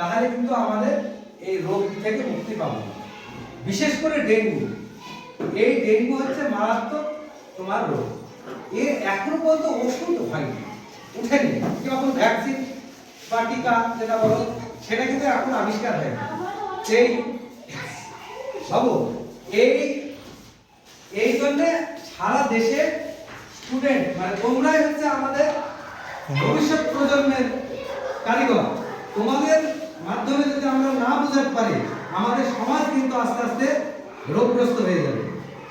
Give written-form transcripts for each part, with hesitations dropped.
তাহলে কিন্তু আমাদের এই রোগ থেকে মুক্তি পাবো না। বিশেষ করে ডেঙ্গু, এই ডেঙ্গু হচ্ছে মারাত্মক তোমার রোগ। এর এখনো পর্যন্ত ওষুধ হয়নি, উঠেনি, যখন ভ্যাকসিন বা টিকা যেটা বলো সেটা কিন্তু এখন আবিষ্কার হয়নি। সেই বাবু এই জন্য সারা দেশে স্টুডেন্ট মানে তোমরাই হচ্ছে আমাদের ভবিষ্যৎ প্রজন্মের কারিগর। তোমাদের মাধ্যমে যদি আমরা না বোঝাতে পারি আমাদের সমাজ কিন্তু আস্তে আস্তে রোগগ্রস্ত হয়ে যাবে।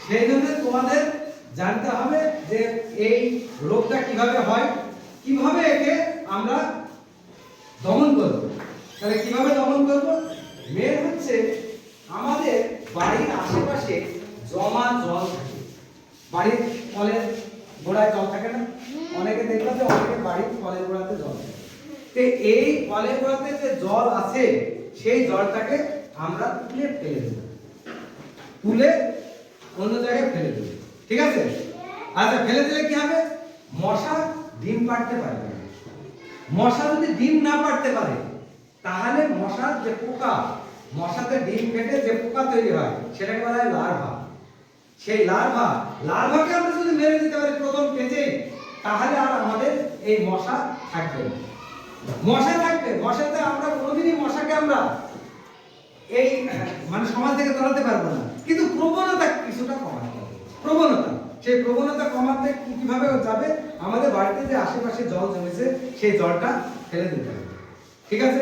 সেই জন্য তোমাদের জানতে হবে যে এই রোগটা কিভাবে হয়, কিভাবে একে আমরা দমন করব। তাহলে কিভাবে দমন করব? মেন হচ্ছে আমাদের বাড়ির আশেপাশে জমা জল থাকে, বাড়ির কলের গোড়ায় জল থাকে না, অনেকে দেখবে যে অনেকে বাড়ির কলের গোড়াতে জল থাকে। তো এই কলের গোড়াতে যে জল আছে সেই জলটাকে আমরা তুলে ফেলে দেব, তুলে অন্য জায়গায় ফেলে দেব, ঠিক আছে? আচ্ছা, ফেলে দিলে কি হবে? মশা ডিম পাড়তে পারবে না। মশা যদি ডিম না পাড়তে পারে তাহলে মশার যে পোকা, মশাতে ডিম ফেটে যে পোকা তৈরি হয় সেটাকে বলা হয় লার্ভা। সেই লার্ভাকে আমরা যদি মেরে দিতে পারি প্রথম পেজে, তাহলে আর আমাদের এই মশা থাকবে না। মশা থাকবে, মশাতে আমরা কোনোদিনই মশাকে আমরা এই মানে সমাজ থেকে তাড়াতে পারবো না, কিন্তু প্রবণতা কিছুটা কমাতে হবে। প্রবণতা, সেই প্রবণতা কমাতে কিভাবে যাবে? আমাদের বাড়িতে যে আশেপাশে জল জমেছে সেই জলটা ফেলে দিতে হবে, ঠিক আছে?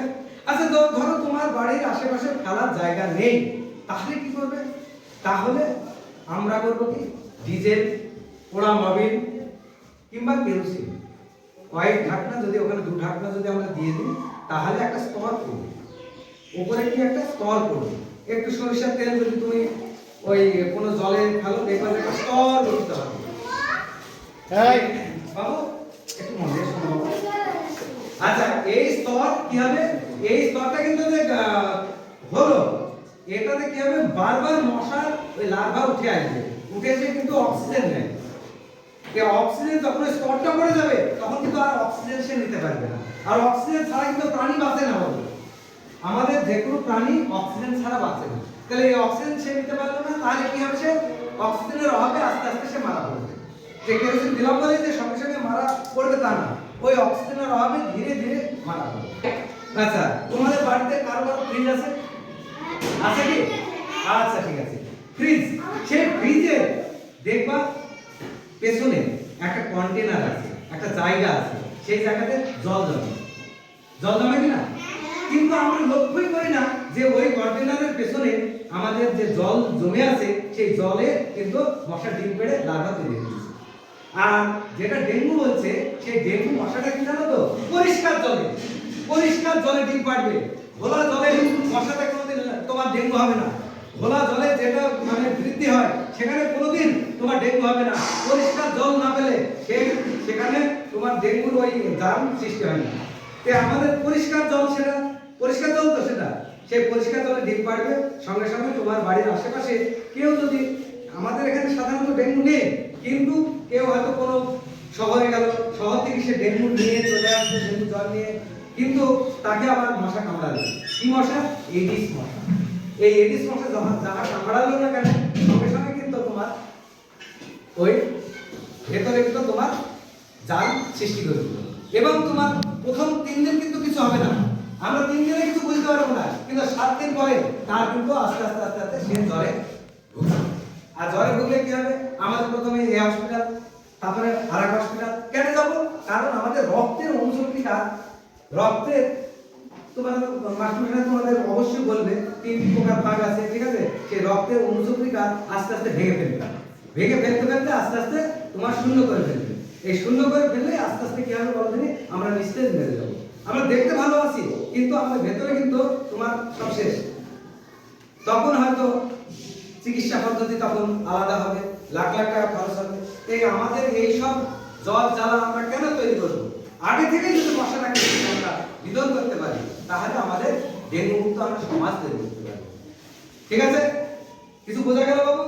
আচ্ছা, ধরো তোমার বাড়ির আশেপাশে ফেলার জায়গা নেই, তাহলে কি করবে? তাহলে আমরা করব কি, ডিজেল, পোড়া মোবিল কিংবা কেরোসিন, কয়েক ঢাকনা যদি ওখানে দু ঢাকনা যদি আমরা দিয়ে দিই তাহলে একটা স্তর পড়বে, উপরে কি একটা স্তর পড়বে। একটু সরিষার তেল যদি তুমি ওই কোনো জলে ফেলো দেখবে একটা স্তর উঠতে হবে। বাবু একটু মনে দিয়ে শোনো। আচ্ছা, এই স্তর কি হবে? এই স্তরটা কিন্তু যে হলো এটাতে কি হবে? বারবার মশার ওই লার্ভা উঠে আসবে, উঠে এসে কিন্তু অক্সিজেন নেয়। এই অক্সিজেন যখন স্তরটা পড়ে যাবে তখন কিন্তু আর অক্সিজেন সে নিতে পারবে না। আর অক্সিজেন ছাড়া কিন্তু প্রাণী বাঁচে না বাবু। আমাদের যে কোনো প্রাণী অক্সিজেন ছাড়া বাঁচে না। তাহলে এই অক্সিজেন সে নিতে পারলো না, তাহলে কি হবে? সে অক্সিজেনের অভাবে আস্তে আস্তে সে মারা পড়বে। যে কেরোসিন দিলাম বলে যে সঙ্গে সঙ্গে মারা পড়বে তা না, ওই অক্সিজেনের অভাবে ধীরে ধীরে মারা পড়বে। আচ্ছা, তোমাদের বাড়িতে কারো ফ্রিজ আছে? আছে কি? আচ্ছা, ঠিক আছে। ফ্রিজ, সেই ফ্রিজে দেখবা পেছনে একটা কন্টেনার আছে, একটা জায়গা আছে, সেই জায়গাতে জল জমে কি না? কিন্তু আমরা লক্ষ্যই করি না যে ওই কন্টেনারের পেছনে আমাদের যে জল জমে আছে সেই জলে কিন্তু মশা ডিম পেড়ে লার্ভা তৈরি হচ্ছে। আর যেটা ডেঙ্গু হচ্ছে সেই ডেঙ্গু মশাটা কি জানো তো? পরিষ্কার জলে ডিম পাড়বে। ঘোলা জলে মশাটা কোনোদিন তোমার ডেঙ্গু হবে না। ঘোলা জলে যেটা মানে বৃদ্ধি হয় সেখানে কোনোদিন তোমার ডেঙ্গু হবে না। পরিষ্কার জল না পেলে সেখানে তোমার ডেঙ্গুর ওই জার্ম সৃষ্টি হয় না। তে আমাদের পরিষ্কার জল, সেটা পরিষ্কার জল তো সেটা, সেই পরিষ্কার জলে ডিম পাড়বে। সঙ্গে সঙ্গে তোমার বাড়ির আশেপাশে কেউ যদি, আমাদের এখানে সাধারণত ডেঙ্গু নেই, কিন্তু কেউ হয়তো কোনো শহরে গেল, শহর থেকে সে ডেঙ্গু নিয়ে চলে আসবে, ডেঙ্গু জ্বর নিয়ে, কিন্তু তাকে আবার মশা কামড়াবে। কি মশা? এডিস মশা। এই এডিস মশা যারা কামড়ালো না কেন সঙ্গে সঙ্গে কিন্তু তোমার ওই ভেতরে কিন্তু তোমার জাল সৃষ্টি করে দিল। এবং তোমার প্রথম 3 দিন কিন্তু কিছু হবে না, আমরা 3 দিনে কিছু বুঝতে পারবো না, কিন্তু 7 দিন পরে তার কিন্তু আস্তে আস্তে আস্তে আস্তে সে জ্বরে ঢুকবে। আর জ্বরে ঢুকলে কি হবে? আমাদের প্রথমে এই হসপিটাল, তারপরে আরেক হসপিটাল কেন যাব? কারণ আমাদের রক্তের অনুচক্রিকা, রক্তের তোমার মাস্টারমশাই তোমাদের অবশ্যই বলবে 3 প্রকার ভাগ আছে, ঠিক আছে? সেই রক্তের অনুচক্রিকা আস্তে আস্তে ভেঙে ফেলতে আস্তে আস্তে তোমার শূন্য করে ফেলবে। এই শূন্য করে ফেললে আস্তে আস্তে কি হবে বলো দিনই? আমরা নিস্তেজ মেরে যাবো। আমরা দেখতে ভালো আছি কিন্তু আমাদের ভেতরে কিন্তু তোমার সব শেষ। তখন হয়তো চিকিৎসা পদ্ধতি তখন আলাদা হবে, লাখ লাখ টাকা খরচ হবে। এই আমাদের এই সব জল জ্বালা আমরা কেন তৈরি করবো? আগে থেকেই যদি মশাটাকে আমরা নিধন করতে পারি তাহলে আমাদের ডেঙ্গু মুক্ত আমরা সমাজ তৈরি করতে পারি। ঠিক আছে? কিছু বোঝা গেল বাবু?